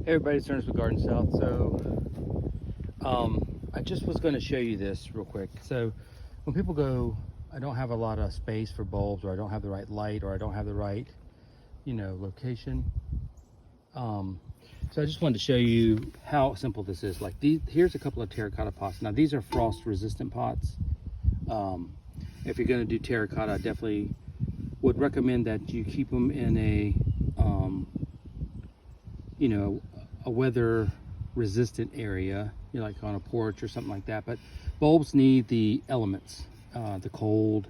Hey everybody, it's Ernest with Garden South. I just was going to show you this real quick. So when people go, I don't have a lot of space for bulbs, or I don't have the right light, or I don't have the right, location. So I just wanted to show you how simple this is. Like here's a couple of terracotta pots. Now these are frost resistant pots. If you're going to do terracotta, I definitely would recommend that you keep them in a weather resistant area, like on a porch or something like that. But bulbs need the elements, the cold,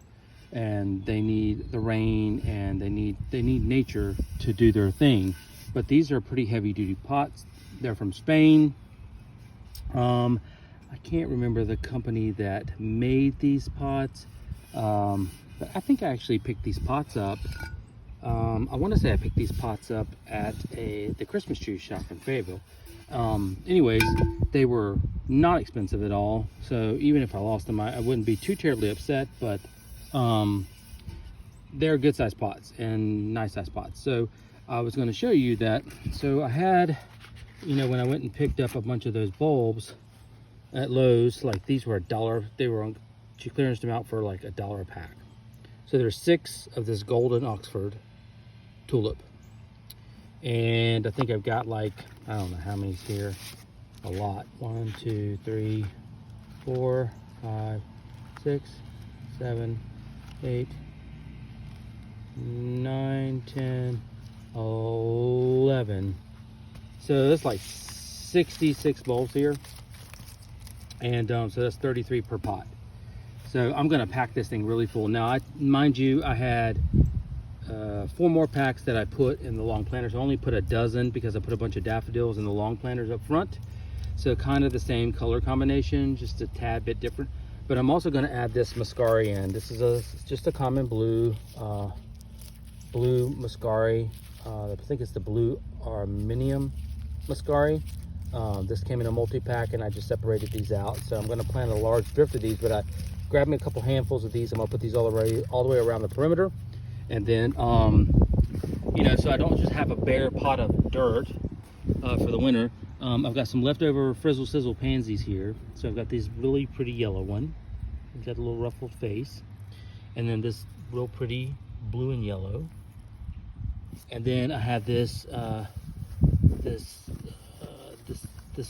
and they need the rain, and they need nature to do their thing. But these are pretty heavy duty pots. They're from Spain. I can't remember the company that made these pots, but I think I actually picked these pots up. I want to say I picked these pots up at the Christmas tree shop in Fayetteville. Anyways, they were not expensive at all, so even if I lost them, I wouldn't be too terribly upset. But they're good sized pots and nice sized pots. So I was going to show you that. So I had, when I went and picked up a bunch of those bulbs at Lowe's, like these were $1. They were on, she clearanced them out for like $1 a pack. So there's 6 of this golden Oxford tulip, and I think I've got like, I don't know how many's here, a lot. 1 2 3 4 5 6 7 8 9 10 11. So that's like 66 bulbs here, and so that's 33 per pot. So I'm gonna pack this thing really full. Now, mind you, I had 4 more packs that I put in the long planters. I only put a dozen because I put a bunch of daffodils in the long planters up front. So kind of the same color combination, just a tad bit different. But I'm also gonna add this muscari in. This is just a common blue muscari. I think it's the blue arminium muscari. This came in a multi-pack, and I just separated these out. So I'm gonna plant a large drift of these, but I grabbed me a couple handfuls of these. I'm gonna put these all the way around the perimeter. And then, so I don't just have a bare pot of dirt for the winter. I've got some leftover frizzle sizzle pansies here. So I've got this really pretty yellow one. It's got a little ruffled face. And then this real pretty blue and yellow. And then I have this this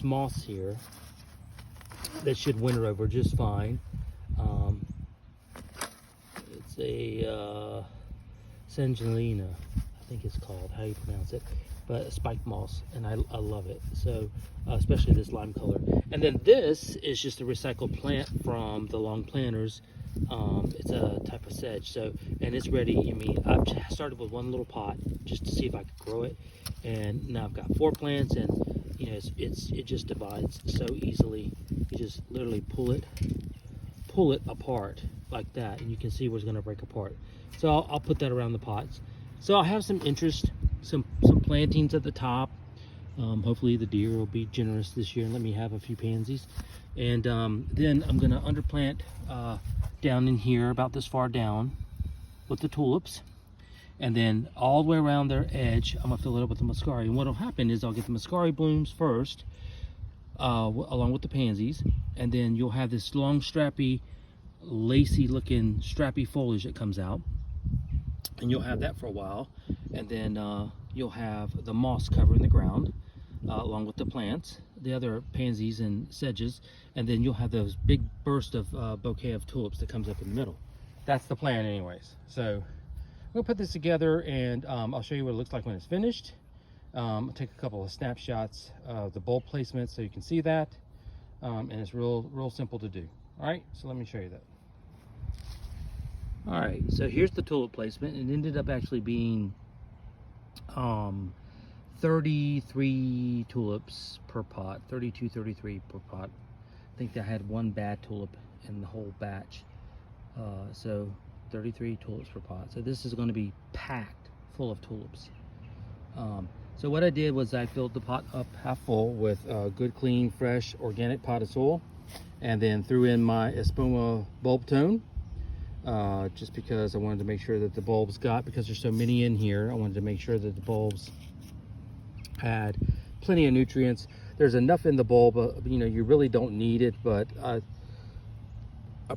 moss here that should winter over just fine. It's a Sangelina, I think it's called, how you pronounce it, but spiked moss, and I love it. So especially this lime color. And then this is just a recycled plant from the long planters. It's a type of sedge, so, and it's ready. I mean, I've started with one little pot just to see if I could grow it, and now I've got 4 plants, and it just divides so easily. You just literally pull it apart like that, and you can see where it's going to break apart. So I'll put that around the pots. So I have some interest, some plantings at the top. Hopefully the deer will be generous this year and let me have a few pansies. And then I'm going to underplant down in here, about this far down, with the tulips. And then all the way around their edge, I'm going to fill it up with the muscari. And what will happen is I'll get the muscari blooms first, along with the pansies. And then you'll have this long, strappy, lacy looking strappy foliage that comes out. And you'll have that for a while. And then you'll have the moss covering the ground, along with the plants, the other pansies and sedges. And then you'll have those big burst of bouquet of tulips that comes up in the middle. That's the plan anyways. So we'll put this together, and I'll show you what it looks like when it's finished. I'll take a couple of snapshots of the bulb placement so you can see that. And it's real simple to do. All right, so let me show you that. All right, so here's the tulip placement. It ended up actually being 33 tulips per pot, 32, 33 per pot. I think I had 1 bad tulip in the whole batch. So 33 tulips per pot. So this is going to be packed full of tulips. So what I did was I filled the pot up half full with good, clean, fresh, organic potted soil, and then threw in my Espuma bulb tone, just because I wanted to make sure that the bulbs because there's so many in here, I wanted to make sure that the bulbs had plenty of nutrients. There's enough in the bulb, you know, you really don't need it, but I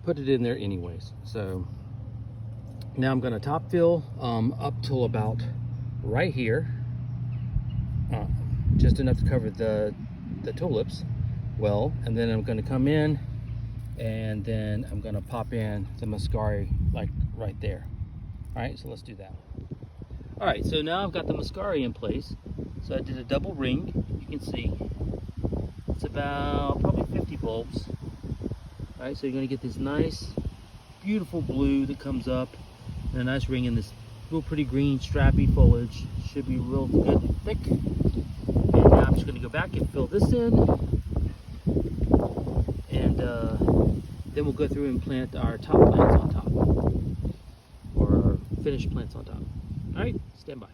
put it in there anyways. So now I'm going to top fill up till about right here, just enough to cover the tulips well, and then I'm going to come in and then I'm going to pop in the muscari like right there. All right, so let's do that. All right, so now I've got the muscari in place. So I did a double ring. You can see it's about probably 50 bulbs. All right, so you're going to get this nice, beautiful blue that comes up, and a nice ring in this real pretty green, strappy foliage. Should be real good and thick. And now I'm just going to go back and fill this in, and then we'll go through and plant our top plants on top, or finished plants on top. All right, stand by.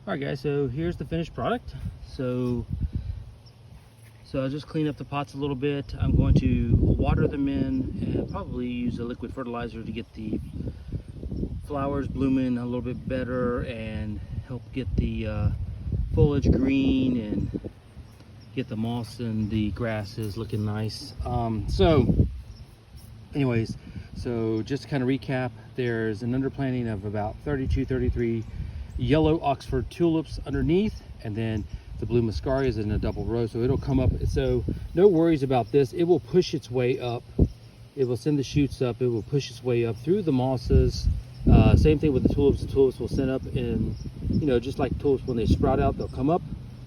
All right, guys, so here's the finished product. So I'll just clean up the pots a little bit. I'm going to water them in and probably use a liquid fertilizer to get the flowers blooming a little bit better and help get the foliage green and get the moss and the grasses looking nice. So anyways, so just to kind of recap, there's an underplanting of about 32, 33 yellow Oxford tulips underneath, and then the blue muscari is in a double row, so it'll come up. So no worries about this. It will push its way up. It will send the shoots up. It will push its way up through the mosses. Same thing with the tulips. The tulips will send up, and you know, just like tulips, when they sprout out, they'll come up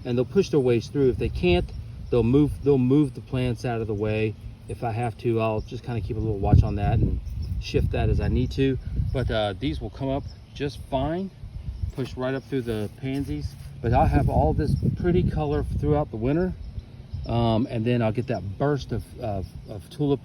and they'll push their ways through. If they can't, they'll move the plants out of the way. If I have to, I'll just kind of keep a little watch on that and shift that as I need to. But these will come up just fine, push right up through the pansies. But I'll have all this pretty color throughout the winter, and then I'll get that burst of tulip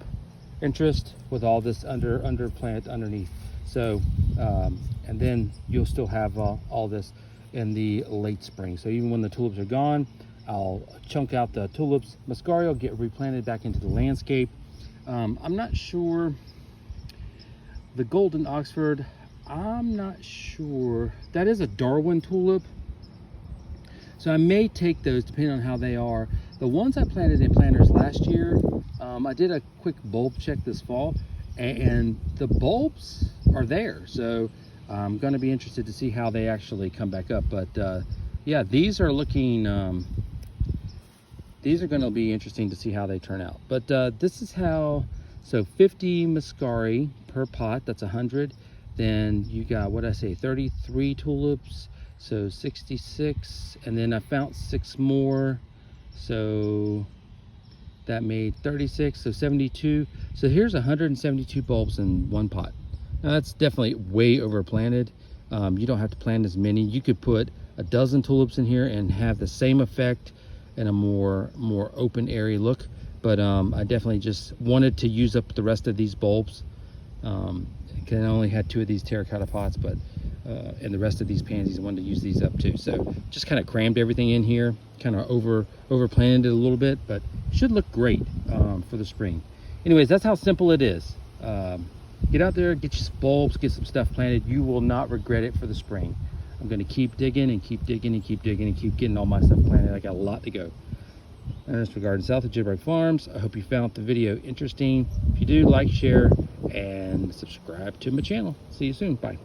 interest with all this under plant underneath. So and then you'll still have all this in the late spring. So even when the tulips are gone, I'll chunk out the tulips. Muscari will get replanted back into the landscape. I'm not sure. The golden Oxford, I'm not sure. That is a Darwin tulip. So I may take those depending on how they are. The ones I planted in planters last year, I did a quick bulb check this fall, and the bulbs are there. So I'm going to be interested to see how they actually come back up. But yeah, these are looking, these are going to be interesting to see how they turn out. But this is how, so 50 muscari per pot, that's 100. Then you got, what I say, 33 tulips, so 66. And then I found 6 more, so that made 36, so 72. So here's 172 bulbs in one pot. Now that's definitely way overplanted. You don't have to plant as many. You could put a dozen tulips in here and have the same effect and a more open airy look. But I definitely just wanted to use up the rest of these bulbs. I only had 2 of these terracotta pots, but and the rest of these pansies, I wanted to use these up too. So just kind of crammed everything in here, kind of over planted it a little bit, but should look great for the spring. Anyways, that's how simple it is. Get out there, get you some bulbs, get some stuff planted. You will not regret it for the spring. I'm going to keep digging and keep digging and keep digging and keep getting all my stuff planted. I got a lot to go. Ernest for Garden South at Jitterbug Farms. I hope you found the video interesting. If you do, like, share, and subscribe to my channel. See you soon. Bye.